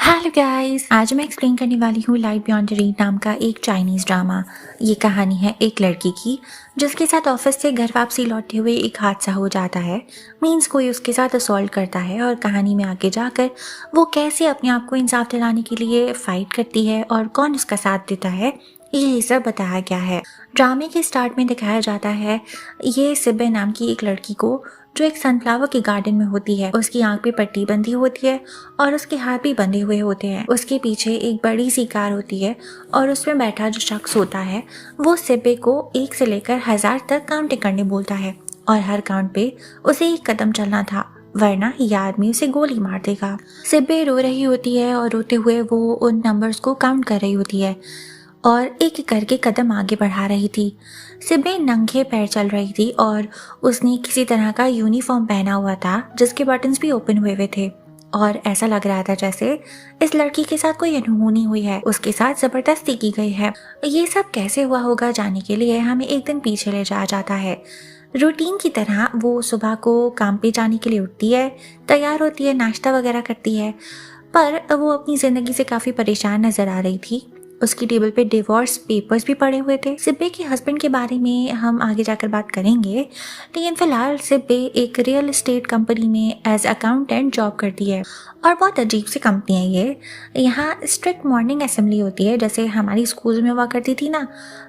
Hello guys, आज मैं explain करने वाली हूँ लाइट बियॉन्ड द रीड नाम का एक चाइनीज़ ड्रामा। ये कहानी है एक लड़की की जिसके साथ ऑफिस से घर वापसी लौटते हुए एक हादसा हो जाता है। मीन्स कोई उसके साथ असॉल्ट करता है और कहानी में आगे जाकर वो कैसे अपने आप को इंसाफ दिलाने के लिए फाइट करती है और कौन उसका साथ देता है, ये सब बताया गया है। ड्रामे के स्टार्ट में दिखाया जाता है ये सिबे नाम की एक लड़की को जो एक सनफ्लावर के गार्डन में होती है। उसकी आंख पे पट्टी बंधी होती है और उसके हाथ भी बंधे हुए होते हैं। उसके पीछे एक बड़ी सी कार होती है और उसमें बैठा जो शख्स होता है वो सिबे को 1 से लेकर 1000 तक काउंटिंग करने बोलता है और हर काउंट पे उसे एक कदम चलना था, वरना ये आदमी उसे गोली मार देगा। सिबे रो रही होती है और रोते हुए वो उन नंबर्स को काउंट कर रही होती है और एक एक करके कदम आगे बढ़ा रही थी। सिबे नंगे पैर चल रही थी और उसने किसी तरह का यूनिफॉर्म पहना हुआ था जिसके बटन्स भी ओपन हुए थे और ऐसा लग रहा था जैसे इस लड़की के साथ कोई अनहोनी हुई है, उसके साथ जबरदस्ती की गई है। ये सब कैसे हुआ होगा जानने के लिए हमें एक दिन पीछे ले जाया जाता है। रूटीन की तरह वो सुबह को काम पे जाने के लिए उठती है, तैयार होती है, नाश्ता वगैरह करती है, पर वो अपनी ज़िंदगी से काफ़ी परेशान नज़र आ रही थी। उसकी टेबल पे डिवोर्स पेपर्स भी पड़े हुए थे। सिब्बे के हस्बैंड के बारे में हम आगे जाकर बात करेंगे, लेकिन फिलहाल सिब्बे एक रियल एस्टेट कंपनी में एज अकाउंटेंट जॉब करती है और बहुत अजीब सी कंपनी है ये। यहाँ स्ट्रिक्ट मॉर्निंग असेंबली होती है जैसे हमारी स्कूल में हुआ करती थी ना।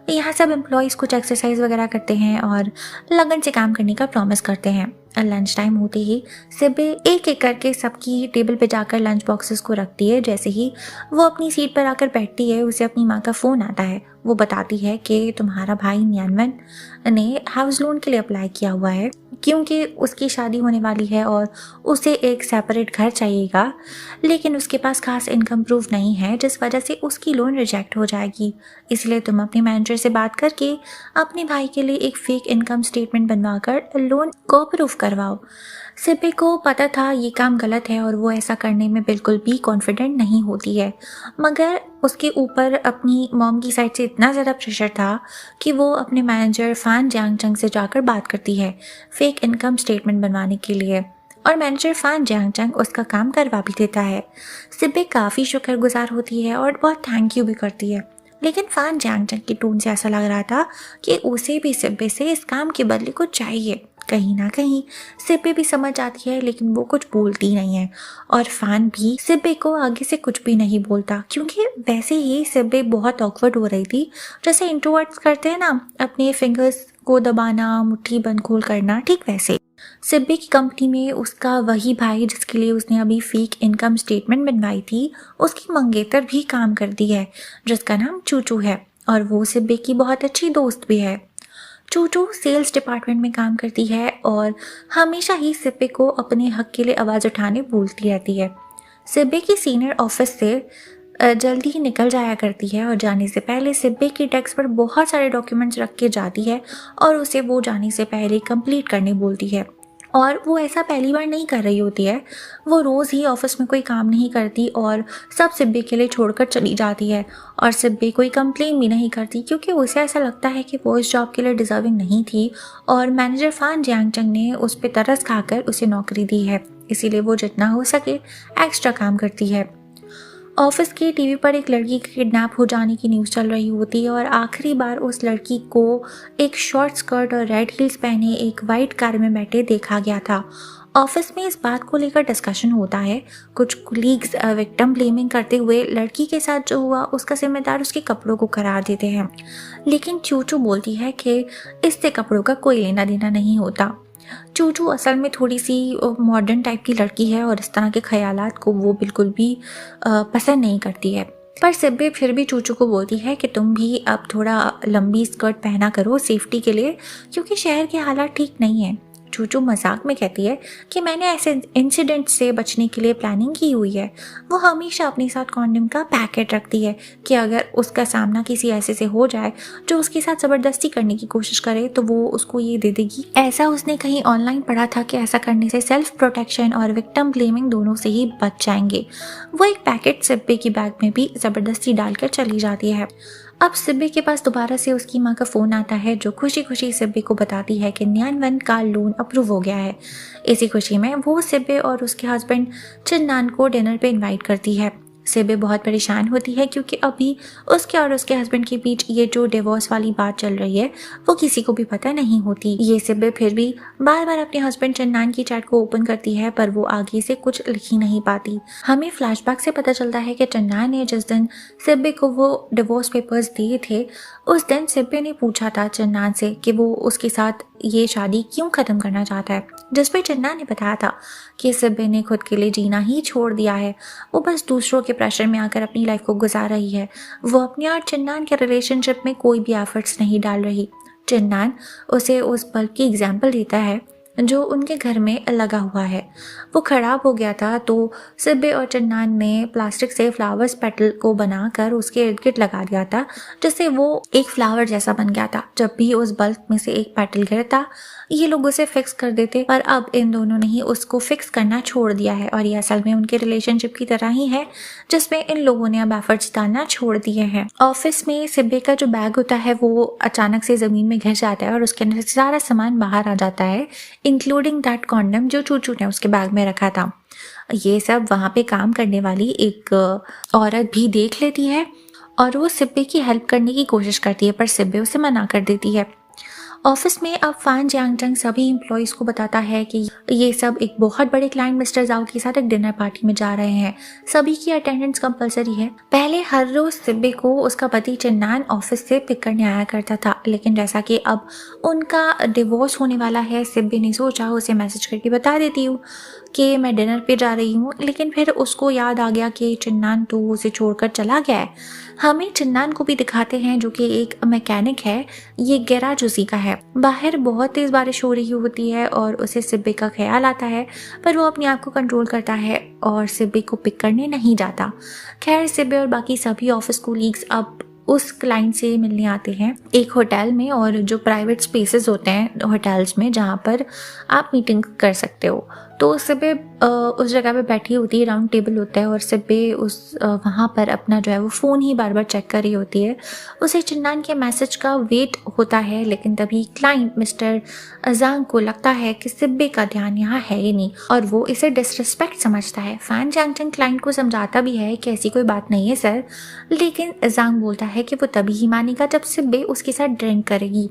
यहाँ सब एम्प्लॉयज़ कुछ एक्सरसाइज वगैरह करते हैं और लगन से काम करने का प्रॉमिस करते हैं। लंच टाइम होते ही सिब्बे एक एक करके सबकी टेबल पे जाकर लंच बॉक्सेस को रखती है। जैसे ही वो अपनी सीट पर आकर बैठती है उसे अपनी माँ का फ़ोन आता है। वो बताती है कि तुम्हारा भाई न्यानवन ने हाउस लोन के लिए अप्लाई किया हुआ है क्योंकि उसकी शादी होने वाली है और उसे एक सेपरेट घर चाहिएगा, लेकिन उसके पास खास इनकम प्रूफ नहीं है जिस वजह से उसकी लोन रिजेक्ट हो जाएगी। इसलिए तुम अपने मैनेजर से बात करके अपने भाई के लिए एक फेक इनकम स्टेटमेंट बनवाकर लोन को प्रूफ करवाओ। सिब्बे को पता था ये काम गलत है और वो ऐसा करने में बिल्कुल भी कॉन्फिडेंट नहीं होती है, मगर उसके ऊपर अपनी मॉम की साइड से इतना ज़्यादा प्रेशर था कि वो अपने मैनेजर फान जियांगचंग से जाकर बात करती है फेक इनकम स्टेटमेंट बनवाने के लिए और मैनेजर फान जियांगचंग उसका काम करवा भी देता है। सिब्बे काफ़ी शुक्रगुजार होती है और बहुत थैंक यू भी करती है, लेकिन फान जियांगचंग की टोन से ऐसा लग रहा था कि उसे भी सिब्बे से इस काम के बदले कुछ चाहिए। कहीं ना कहीं सिब्बे भी समझ आती है लेकिन वो कुछ बोलती नहीं है और फान भी सिब्बे को आगे से कुछ भी नहीं बोलता क्योंकि वैसे ही सिब्बे बहुत ऑकवर्ड हो रही थी। जैसे इंट्रोवर्ट्स करते हैं ना, अपने फिंगर्स को दबाना, मुट्ठी बंद खोल करना, ठीक वैसे सिब्बे की कंपनी में उसका वही भाई जिसके लिए उसने अभी फेक इनकम स्टेटमेंट बनवाई थी, उसकी मंगेतर भी काम करती है जिसका नाम चूचू है और वो सिब्बे की बहुत अच्छी दोस्त भी है। चूचू सेल्स डिपार्टमेंट में काम करती है और हमेशा ही सिब्बे को अपने हक के लिए आवाज़ उठाने बोलती रहती है। सिब्बे की सीनियर ऑफिस से जल्दी ही निकल जाया करती है और जाने से पहले सिब्बे की डेस्क पर बहुत सारे डॉक्यूमेंट्स रख के जाती है और उसे वो जाने से पहले कंप्लीट करने बोलती है। और वो ऐसा पहली बार नहीं कर रही होती है, वो रोज़ ही ऑफिस में कोई काम नहीं करती और सब सिब्बे के लिए छोड़कर चली जाती है और सिब्बे कोई कंप्लेन भी नहीं करती क्योंकि उसे ऐसा लगता है कि वो इस जॉब के लिए डिज़र्विंग नहीं थी और मैनेजर फान जियांगचंग ने उस पर तरस खाकर उसे नौकरी दी है, इसीलिए वो जितना हो सके एक्स्ट्रा काम करती है। ऑफिस की टीवी पर एक लड़की के किडनैप हो जाने की न्यूज़ चल रही होती है और आखिरी बार उस लड़की को एक शॉर्ट स्कर्ट और रेड हील्स पहने एक वाइट कार में बैठे देखा गया था। ऑफिस में इस बात को लेकर डिस्कशन होता है। कुछ कोलीग्स विक्टिम ब्लेमिंग करते हुए लड़की के साथ जो हुआ उसका जिम्मेदार उसके कपड़ों को करार देते हैं, लेकिन चूचू बोलती है कि इससे कपड़ों का कोई लेना देना नहीं होता। चूचू असल में थोड़ी सी मॉडर्न टाइप की लड़की है और इस तरह के ख्यालात को वो बिल्कुल भी पसंद नहीं करती है, पर सिब्बे फिर भी चूचू को बोलती है कि तुम भी अब थोड़ा लंबी स्कर्ट पहना करो सेफ्टी के लिए क्योंकि शहर के हालात ठीक नहीं है। चूचू मजाक में कहती है कि मैंने ऐसे इंसिडेंट से बचने के लिए प्लानिंग की हुई है। वो हमेशा अपने साथ कॉन्डम का पैकेट रखती है कि अगर उसका सामना किसी ऐसे से हो जाए जो उसके साथ ज़बरदस्ती करने की कोशिश करे तो वो उसको ये दे देगी। ऐसा उसने कहीं ऑनलाइन पढ़ा था कि ऐसा करने से सेल्फ प्रोटेक्शन और विक्टिम ब्लेमिंग दोनों से ही बच जाएंगे। वो एक पैकेट सिब्बे की बैग में भी ज़बरदस्ती डालकर चली जाती है। अब सिब्बे के पास दोबारा से उसकी माँ का फ़ोन आता है जो खुशी खुशी सिब्बे को बताती है कि न्यानवन का लोन अप्रूव हो गया है। इसी खुशी में वो सिब्बे और उसके हस्बैंड चिन्नान को डिनर पे इनवाइट करती है। सिबे बहुत परेशान होती है क्योंकि अभी उसके और उसके हस्बैंड के बीच ये जो डिवोर्स वाली बात चल रही है वो किसी को भी पता नहीं होती। ये सिबे फिर भी बार बार अपने हस्बैंड चन्नान की चैट को ओपन करती है पर वो आगे से कुछ लिख ही नहीं पाती। हमें फ्लैशबैक से पता चलता है कि चन्नान ने जिस दिन सिबे को वो डिवोर्स पेपर्स दिए थे उस दिन सिबे ने पूछा था चन्नान से कि वो उसके साथ ये शादी क्यों खत्म करना चाहता है, जिस पर चन्नान ने बताया था कि सिबे ने खुद के लिए जीना ही छोड़ दिया है, वो बस दूसरों के प्रेशर में आकर अपनी लाइफ को गुजार रही है। वो अपने और चन्नान के रिलेशनशिप में कोई भी एफर्ट्स नहीं डाल रही। चन्नान उसे उस बल्ब की एग्जाम्पल देता है जो उनके घर में लगा हुआ है। वो खराब हो गया था तो सिबे और चन्नान ने प्लास्टिक से फ्लावर्स पेटल को बनाकर उसके इर्द गिर्द लगा दिया था जिससे वो एक फ्लावर जैसा बन गया था। जब भी उस बल्ब में से एक पेटल गिरता ये लोग उसे फिक्स कर देते, पर अब इन दोनों ने ही उसको फिक्स करना छोड़ दिया है और ये असल में उनके रिलेशनशिप की तरह ही है जिसमें इन लोगों ने अब एफर्ट्स डालना छोड़ दिए हैं। ऑफिस में सिबे का जो बैग होता है वो अचानक से जमीन में घिस जाता है और उसके अंदर से सारा सामान बाहर आ जाता है, इंक्लूडिंग दैट कॉन्डम जो चूचू ने उसके बैग में रखा था। ये सब वहाँ पे काम करने वाली एक औरत भी देख लेती है और वो सिब्बे की हेल्प करने की कोशिश करती है पर सिब्बे उसे मना कर देती है। ऑफिस में अब फान जियांगजंग सभी एम्प्लॉयज़ को बताता है कि ये सब एक बहुत बड़े क्लाइंट मिस्टर जाओ के साथ एक डिनर पार्टी में जा रहे हैं। सभी की अटेंडेंस कंपलसरी है। पहले हर रोज सिब्बे को उसका पति चन्नान ऑफिस से पिक करने आया करता था, लेकिन जैसा कि अब उनका डिवोर्स होने वाला है सिब्बे ने सोचा उसे मैसेज करके बता देती हूँ कि मैं डिनर पे जा रही हूँ, लेकिन फिर उसको याद आ गया कि चन्नान तो उसे छोड़कर चला गया है। हमें चन्नान को भी दिखाते हैं जो कि एक मैकेनिक है, ये गैराज उसी का है। बाहर बहुत तेज बारिश हो रही होती है और उसे सिब्बे का ख्याल आता है पर वो अपने आप को कंट्रोल करता है और सिब्बे को पिक करने नहीं जाता। खैर सिब्बे और बाकी सभी ऑफिस कोलीग्स अब उस क्लाइंट से मिलने आते हैं एक होटल में, और जो प्राइवेट स्पेसेस होते हैं होटल्स में जहाँ पर आप मीटिंग कर सकते हो। तो सिब्बे उस जगह पे बैठी होती है, राउंड टेबल होता है और सिब्बे उस वहाँ पर अपना जो है वो फ़ोन ही बार बार चेक कर रही होती है। उसे चन्नान के मैसेज का वेट होता है, लेकिन तभी क्लाइंट मिस्टर अजांग को लगता है कि सिब्बे का ध्यान यहाँ है ही नहीं और वो इसे डिसरिस्पेक्ट समझता है। फान जियांगजंग क्लाइंट को समझाता भी है कि ऐसी कोई बात नहीं है सर, लेकिन अजांग बोलता है कि वो तभी ही मानेगा जब सिब्बे उसके साथ ड्रिंक करेगी।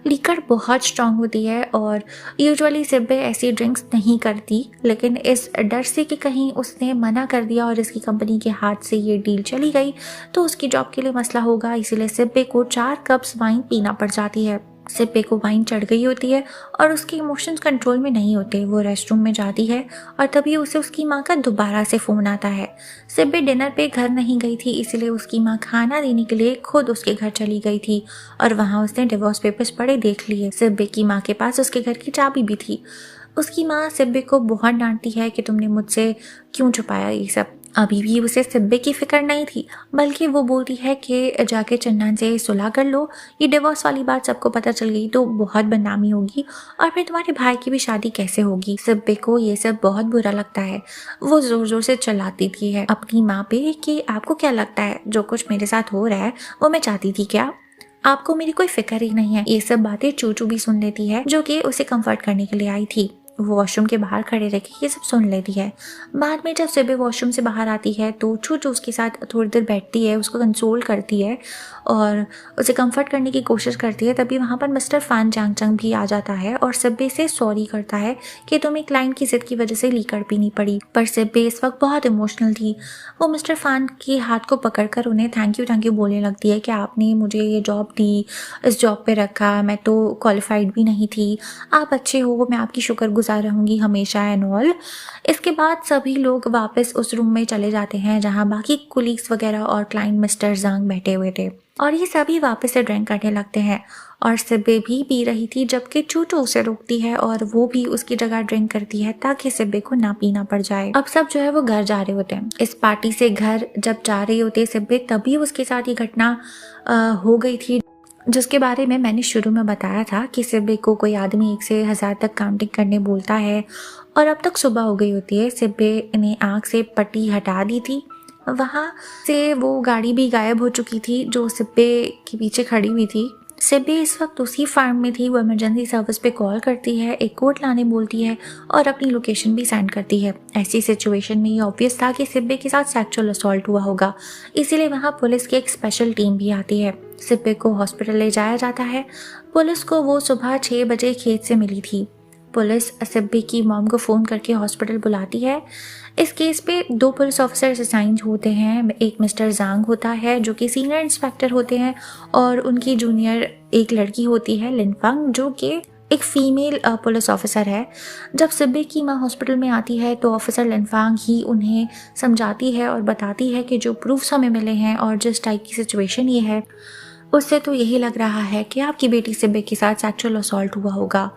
लीकर बहुत स्ट्रांग होती है और यूजुअली सिब्बे ऐसी ड्रिंक्स नहीं करती, लेकिन इस डर से कि कहीं उसने मना कर दिया और इसकी कंपनी के हाथ से ये डील चली गई तो उसकी जॉब के लिए मसला होगा, इसीलिए सिब्बे को 4 कप्स वाइन पीना पड़ जाती है। सिब्बे को वाइन चढ़ गई होती है और उसके इमोशंस कंट्रोल में नहीं होते। वो रेस्टरूम में जाती है और तभी उसे उसकी माँ का दोबारा से फ़ोन आता है। सिब्बे डिनर पे घर नहीं गई थी, इसलिए उसकी माँ खाना देने के लिए खुद उसके घर चली गई थी और वहाँ उसने डिवोर्स पेपर्स पढ़े देख लिए। सिब्बे की माँ के पास उसके घर की चाबी भी थी। उसकी माँ सिब्बे को बहुत डांटती है कि तुमने मुझसे क्यों छुपाया ये सब। अभी भी उसे सिब्बे की फिक्र नहीं थी, बल्कि वो बोलती है कि जाके चन्नान से सुलह कर लो, ये डिवोर्स वाली बात सबको पता चल गई तो बहुत बदनामी होगी और फिर तुम्हारे भाई की भी शादी कैसे होगी। सिब्बे को ये सब बहुत बुरा लगता है। वो जोर जोर से चिल्लाती थी है अपनी माँ पे कि आपको क्या लगता है जो कुछ मेरे साथ हो रहा है वो मैं चाहती थी क्या? आपको मेरी कोई फिक्र ही नहीं है। ये सब बातें चूचू भी सुन लेती है जो कि उसे कंफर्ट करने के लिए आई थी। वो वॉशरूम के बाहर खड़े रह के ये सब सुन लेती है। बाद में जब सिब्बे वॉशरूम से बाहर आती है तो चूचू उसके साथ थोड़ी देर बैठती है, उसको कंसोल करती है और उसे कंफर्ट करने की कोशिश करती है। तभी वहाँ पर मिस्टर फान जियांगजंग भी आ जाता है और सिब्बे से सॉरी करता है कि तुम्हें क्लाइंट की जिद की वजह से लीकर पीनी पड़ी। पर सिब्बे इस वक्त बहुत इमोशनल थी। वो मिस्टर फान के हाथ को पकड़कर उन्हें थैंक यू बोलने लगती है कि आपने मुझे ये जॉब दी, इस जॉब पे रखा, मैं तो क्वालिफाइड भी नहीं थी, आप अच्छे हो, मैं आपकी शुक्रगुजार रहूंगी हमेशा एंड ऑल। इसके बाद सभी लोग वापस उस रूम में चले जाते हैं जहां बाकी कुलीग्स वगैरह और क्लाइंट मिस्टर जांग बैठे हुए थे और ये सभी वापस से ड्रिंक करने लगते हैं और सिब्बे भी पी रही थी, जबकि चूचू उसे रोकती है और वो भी उसकी जगह ड्रिंक करती है ताकि सिब्बे को ना पीना पड़ जाए। अब सब जो है वो घर जा रहे होते हैं। इस पार्टी से घर जब जा रही होती है सिब्बे, तभी उसके साथ ये घटना हो गई थी जिसके बारे में मैंने शुरू में बताया था कि सिब्बे को कोई आदमी 1 से 1000 तक काउंटिंग करने बोलता है और अब तक सुबह हो गई होती है। सिब्बे ने आँख से पट्टी हटा दी थी, वहाँ से वो गाड़ी भी गायब हो चुकी थी जो सिब्बे के पीछे खड़ी हुई थी। सिब्बी इस वक्त उसी फार्म में थी। वो इमरजेंसी सर्विस पे कॉल करती है, एक कोट लाने बोलती है और अपनी लोकेशन भी सेंड करती है। ऐसी सिचुएशन में ये ऑब्वियस था कि सिब्बी के साथ सेक्सुअल असॉल्ट हुआ होगा, इसीलिए वहाँ पुलिस की एक स्पेशल टीम भी आती है। सिब्बी को हॉस्पिटल ले जाया जाता है। पुलिस को वो सुबह 6 बजे खेत से मिली थी। पुलिस सिब्बी की मॉम को फ़ोन करके हॉस्पिटल बुलाती है। इस केस पे 2 पुलिस ऑफिसर्स असाइन होते हैं। एक मिस्टर जांग होता है जो कि सीनियर इंस्पेक्टर होते हैं और उनकी जूनियर एक लड़की होती है लिनफंग, जो कि एक फीमेल पुलिस ऑफिसर है। जब सिब्बी की माँ हॉस्पिटल में आती है तो ऑफिसर लिनफांग ही उन्हें समझाती है और बताती है कि जो प्रूफ्स हमें मिले हैं और जिस टाइप की सिचुएशन ये है, उससे तो यही लग रहा है कि आपकी बेटी सिब्बी के साथ सेक्सुअल असॉल्ट हुआ होगा।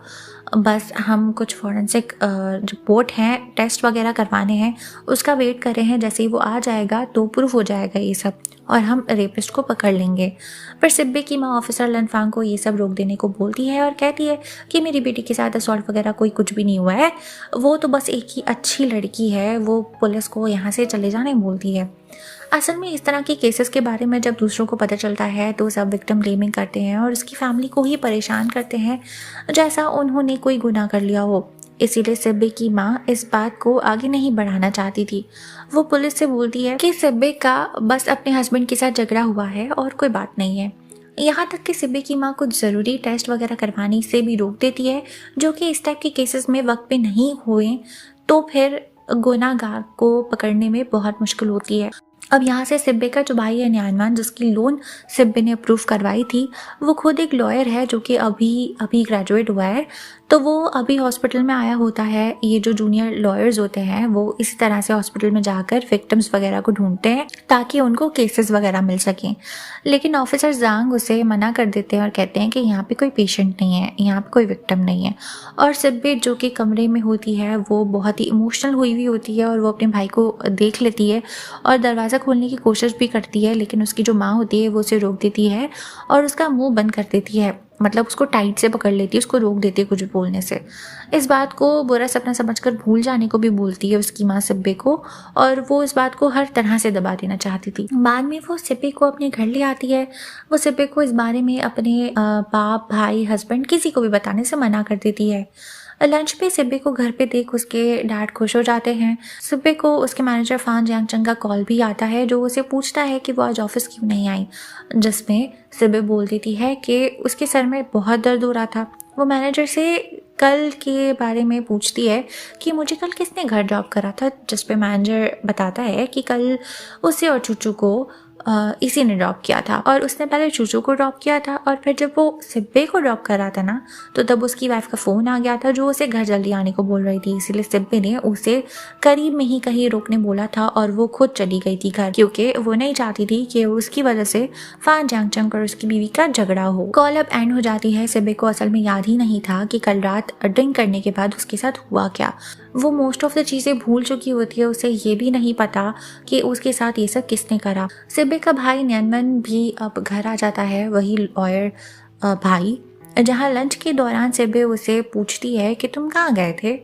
बस हम कुछ फॉरेंसिक रिपोर्ट हैं, टेस्ट वगैरह करवाने हैं, उसका वेट कर रहे हैं। जैसे ही वो आ जाएगा तो प्रूफ हो जाएगा ये सब और हम रेपिस्ट को पकड़ लेंगे। पर सिब्बी की माँ ऑफिसर लनफांग को ये सब रोक देने को बोलती है और कहती है कि मेरी बेटी के साथ असॉल्ट वगैरह कोई कुछ भी नहीं हुआ है, वो तो बस एक ही अच्छी लड़की है। वो पुलिस को यहाँ से चले जाने बोलती है। असल में इस तरह के केसेस के बारे में जब दूसरों को पता चलता है तो सब विक्टिम ब्लेमिंग करते हैं और उसकी फैमिली को ही परेशान करते हैं जैसा उन्होंने कोई गुनाह कर लिया हो। इसीलिए सिब्बी की माँ इस बात को आगे नहीं बढ़ाना चाहती थी। वो पुलिस से बोलती है कि सिब्बी का बस अपने हस्बैंड के साथ झगड़ा हुआ है और कोई बात नहीं है। यहाँ तक कि सिब्बी की माँ कुछ ज़रूरी टेस्ट वगैरह करवाने से भी रोक देती है, जो कि इस टाइप के केसेस में वक्त पे नहीं हुए तो फिर गुनाहगार को पकड़ने में बहुत मुश्किल होती है। अब यहाँ से सिब्बी का जो भाई है न्यानवान, जिसकी लोन सिब्बी ने अप्रूव करवाई थी, वो खुद एक लॉयर है जो कि अभी ग्रेजुएट हुआ है। तो वो अभी हॉस्पिटल में आया होता है। ये जो जूनियर लॉयर्स होते हैं वो इसी तरह से हॉस्पिटल में जाकर विक्टिम्स वगैरह को ढूंढते हैं ताकि उनको केसेस वगैरह मिल सकें। लेकिन ऑफिसर जांग उसे मना कर देते हैं और कहते हैं कि यहाँ पे कोई पेशेंट नहीं है, यहाँ पे कोई विक्टिम नहीं है। और सिब्बी जो कि कमरे में होती है वो बहुत ही इमोशनल हुई होती है और वो अपने भाई को देख लेती है और दरवाज़ा खोलने की कोशिश भी करती है, लेकिन उसकी जो माँ होती है वो उसे रोक देती है और उसका मुंह बंद कर देती है। मतलब उसको टाइट से पकड़ लेती है, उसको रोक देती है कुछ भी बोलने से। इस बात को बुरा सपना समझकर भूल जाने को भी बोलती है उसकी माँ सिब्बी को, और वो इस बात को हर तरह से दबा देना चाहती थी। बाद में वो सिब्बी को अपने घर ले आती है। वो सिब्बी को इस बारे में अपने बाप, भाई, हस्बैंड किसी को भी बताने से मना कर देती है। लंच पे सिब्बी को घर पे देख उसके डैड खुश हो जाते हैं। सिब्बी को उसके मैनेजर फान जियांगचंग का कॉल भी आता है जो उसे पूछता है कि वो आज ऑफिस क्यों नहीं आई, जिसमें सिब्बी बोल देती है कि उसके सर में बहुत दर्द हो रहा था। वो मैनेजर से कल के बारे में पूछती है कि मुझे कल किसने घर ड्रॉप करा था, जिस पे मैनेजर बताता है कि कल उसे और चूचू को इसी ने ड्रॉप किया था और उसने पहले चूचू को ड्रॉप किया था और फिर जब वो सिब्बी को ड्रॉप कर रहा था ना, तो तब उसकी वाइफ का फ़ोन आ गया था जो उसे घर जल्दी आने को बोल रही थी। इसीलिए सिब्बी ने उसे करीब में ही कहीं रोकने बोला था और वो खुद चली गई थी घर, क्योंकि वो नहीं चाहती थी कि उसकी वजह से फान जियांगचंग और उसकी बीवी का झगड़ा हो। कॉल अब एंड हो जाती है। सिब्बी को असल में याद ही नहीं था कि कल रात ड्रिंक करने के बाद उसके साथ हुआ क्या। वो मोस्ट ऑफ द चीज़ें भूल चुकी होती है। उसे ये भी नहीं पता कि उसके साथ ये सब किसने करा। सिब्बी का भाई न्यानमन भी अब घर आ जाता है, वही लॉयर भाई, जहाँ लंच के दौरान सिब्बी उसे पूछती है कि तुम कहाँ गए थे,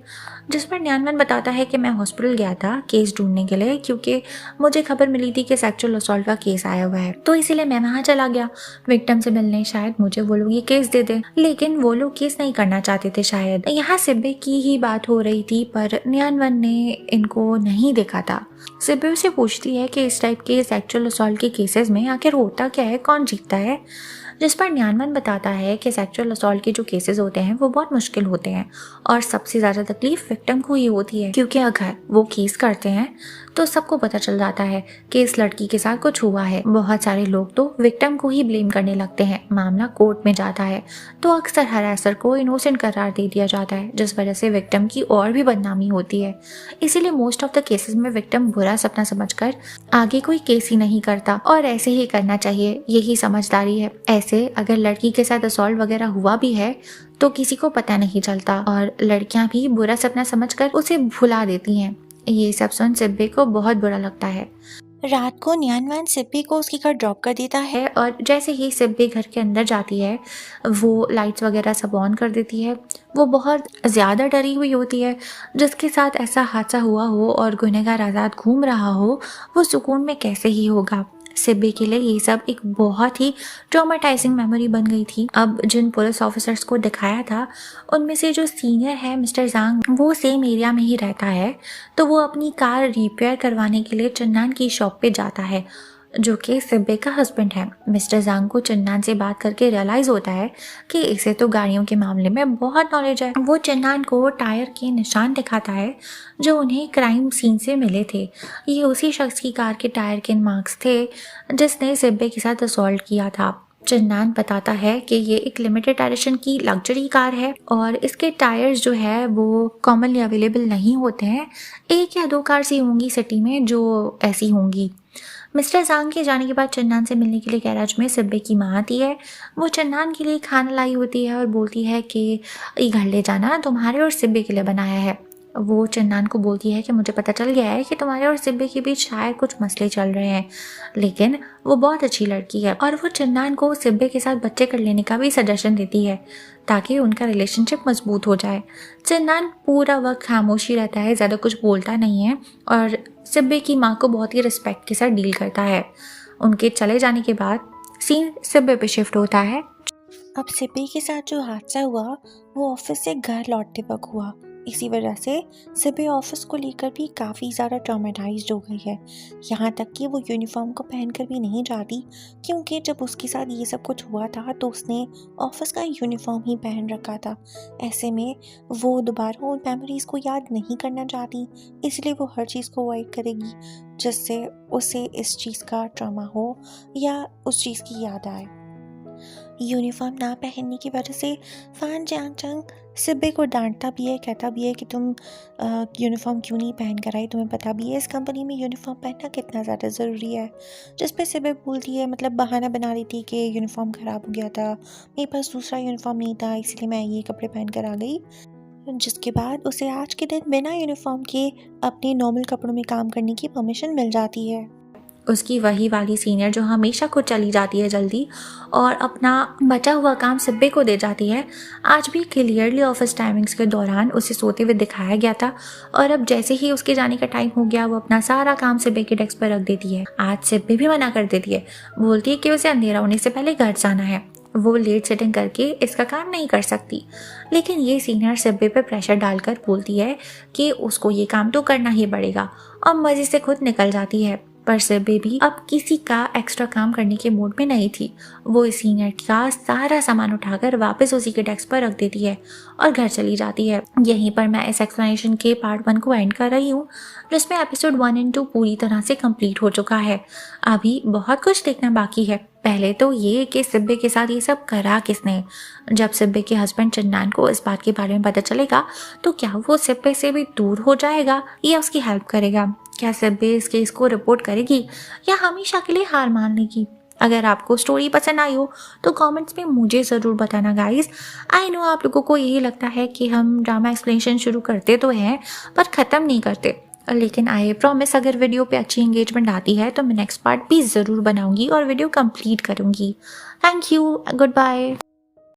जिस पर न्यानमन बताता है कि मैं हॉस्पिटल गया था केस ढूंढने के लिए, क्योंकि मुझे खबर मिली थी कि सेक्सुअल असॉल्ट का केस आया हुआ है, तो इसीलिए मैं वहाँ चला गया विक्टिम से मिलने। शायद मुझे वो लोग ये केस दे दें, लेकिन वो लोग केस नहीं करना चाहते थे शायद। यहाँ सिब्बी की ही बात हो रही थी पर न्यानमन ने इनको नहीं देखा था। सिब्बी उसे पूछती है कि इस टाइप के सेक्सुअल असॉल्ट के केसेस में आखिर होता क्या है, कौन जीतता है, जिस पर न्यानमन बताता है कि सेक्सुअल असॉल्ट के जो केसेस होते हैं वो बहुत मुश्किल होते हैं और सबसे ज़्यादा तकलीफ विक्टिम को ही होती है, क्योंकि अगर वो केस करते हैं तो सबको पता चल जाता है कि इस लड़की के साथ कुछ हुआ है। बहुत सारे लोग तो विक्टिम को ही ब्लेम करने लगते हैं। मामला कोर्ट में जाता है तो अक्सर हरासर को इनोसेंट करार दे दिया जाता है, जिस वजह से विक्टिम की और भी बदनामी होती है। इसीलिए मोस्ट ऑफ द केसेस में विक्टिम बुरा सपना समझकर आगे कोई केस ही नहीं करता, और ऐसे ही करना चाहिए, यही समझदारी है। ऐसे अगर लड़की के साथ असॉल्ट वगैरह हुआ भी है तो किसी को पता नहीं चलता और लड़कियां भी बुरा सपना समझकर उसे भुला देती हैं। ये सब सुन सिब्बी को बहुत बुरा लगता है। रात को न्यानवान सिब्बी को उसके घर ड्रॉप कर देता है और जैसे ही सिब्बी घर के अंदर जाती है वो लाइट्स वगैरह सब ऑन कर देती है। वो बहुत ज़्यादा डरी हुई होती है। जिसके साथ ऐसा हादसा हुआ हो और गुनहगार आज़ाद घूम रहा हो, वो सुकून में कैसे ही होगा। सिब्बी के लिए ये सब एक बहुत ही ट्रॉमेटाइजिंग मेमोरी बन गई थी। अब जिन पुलिस ऑफिसर्स को दिखाया था उनमें से जो सीनियर है मिस्टर जांग, वो सेम एरिया में ही रहता है, तो वो अपनी कार रिपेयर करवाने के लिए चन्नान की शॉप पे जाता है, जो कि सिब्बे का हस्बैंड है। मिस्टर जांग को चन्नान से बात करके रियलाइज होता है कि इसे तो गाड़ियों के मामले में बहुत नॉलेज है। वो चन्नान को टायर के निशान दिखाता है जो उन्हें क्राइम सीन से मिले थे। ये उसी शख्स की कार के टायर के मार्क्स थे जिसने सिब्बे के साथ असॉल्ट किया था। चन्नान बताता है कि ये एक लिमिटेड एडिशन की लग्जरी कार है और इसके टायर्स जो है वो कॉमनली अवेलेबल नहीं होते हैं। 1 या 2 कार्स ही होंगी सिटी में जो ऐसी होंगी। मिस्टर जांग के जाने के बाद चन्नान से मिलने के लिए गैराज में सिब्बे की माँ आती है। वो चन्नान के लिए खाना लाई होती है और बोलती है कि ये घर ले जाना, तुम्हारे और सिब्बे के लिए बनाया है। वो चन्नान को बोलती है कि मुझे पता चल गया है कि तुम्हारे और सिब्बे के बीच शायद कुछ मसले चल रहे हैं, लेकिन वो बहुत अच्छी लड़की है। और वो चन्नान को सिब्बे के साथ बच्चे कर लेने का भी सजेशन देती है ताकि उनका रिलेशनशिप मजबूत हो जाए। चन्नान पूरा वक्त खामोशी रहता है, ज़्यादा कुछ बोलता नहीं है और सिब्बे की माँ को बहुत ही रिस्पेक्ट के साथ डील करता है। उनके चले जाने के बाद सीन सिब्बे पे शिफ्ट होता है। अब सिब्बे के साथ जो हादसा हुआ वो ऑफिस से घर लौटते वक्त हुआ। इसी वजह से सिब्बे ऑफिस को लेकर भी काफ़ी ज़्यादा ट्रॉमेटाइज्ड हो गई है। यहाँ तक कि वो यूनिफॉर्म को पहनकर भी नहीं जाती, क्योंकि जब उसके साथ ये सब कुछ हुआ था तो उसने ऑफिस का यूनिफॉर्म ही पहन रखा था। ऐसे में वो दोबारा उन मेमोरीज़ को याद नहीं करना चाहती, इसलिए वो हर चीज़ को अवॉइड करेगी जिससे उसे इस चीज़ का ट्रॉमा हो या उस चीज़ की याद आए। यूनिफॉर्म ना पहनने की वजह से फान जियांगचंग सिब्बे को डांटता भी है, कहता भी है कि तुम यूनिफॉर्म क्यों नहीं पहन कर आई, तुम्हें पता भी है इस कंपनी में यूनिफॉर्म पहनना कितना ज़्यादा ज़रूरी है। जिस पे सिब्बे बोलती है, मतलब बहाना बना रही थी कि यूनिफॉर्म ख़राब हो गया था, मेरे पास दूसरा यूनिफॉर्म नहीं था, इसलिए मैं ये कपड़े पहन कर आ गई। जिसके बाद उसे आज के दिन बिना यूनिफॉर्म के अपने नॉर्मल कपड़ों में काम करने की परमिशन मिल जाती है। उसकी वही वाली सीनियर जो हमेशा खुद चली जाती है जल्दी और अपना बचा हुआ काम सिब्बे को दे जाती है, आज भी क्लियरली ऑफिस टाइमिंग्स के दौरान उसे सोते हुए दिखाया गया था। और अब जैसे ही उसके जाने का टाइम हो गया वो अपना सारा काम सिब्बे के डेस्क पर रख देती है। आज सिब्बे भी मना कर देती है, बोलती है कि उसे अंधेरा होने से पहले घर जाना है, वो लेट सेटिंग करके इसका काम नहीं कर सकती। लेकिन ये सीनियर सिब्बे पे प्रेशर डालकर बोलती है कि उसको ये काम तो करना ही पड़ेगा और मज़े से खुद निकल जाती है। पर सिब्बे भी अब किसी का एक्स्ट्रा काम करने के मूड में नहीं थी। वो इस सीनियर का सारा सामान उठाकर वापस उसी के डेस्क पर रख देती है और घर चली जाती है। यहीं पर मैं इस एक्सप्लेनेशन के पार्ट 1 को एंड कर रही हूँ, जिसमें एपिसोड 1 और 2 पूरी तरह से कंप्लीट हो चुका है। अभी बहुत कुछ देखना बाकी है। पहले तो ये कि सिब्बे के साथ ये सब करा किसने। जब सिब्बे के हस्बैंड चन्नान को इस बात के बारे में पता चलेगा तो क्या वो सिब्बे से भी दूर हो जाएगा या उसकी हेल्प करेगा? क्या सिब्बे इस केस को रिपोर्ट करेगी या हमेशा के लिए हार मान लेगी? अगर आपको स्टोरी पसंद आई हो तो कमेंट्स में मुझे ज़रूर बताना गाइस। आई नो आप लोगों को यही लगता है कि हम ड्रामा एक्सप्लेनेशन शुरू करते तो हैं पर ख़त्म नहीं करते, लेकिन आई प्रॉमिस अगर वीडियो पे अच्छी एंगेजमेंट आती है तो मैं नेक्स्ट पार्ट भी ज़रूर बनाऊंगी और वीडियो कंप्लीट करूंगी। Thank you, good bye.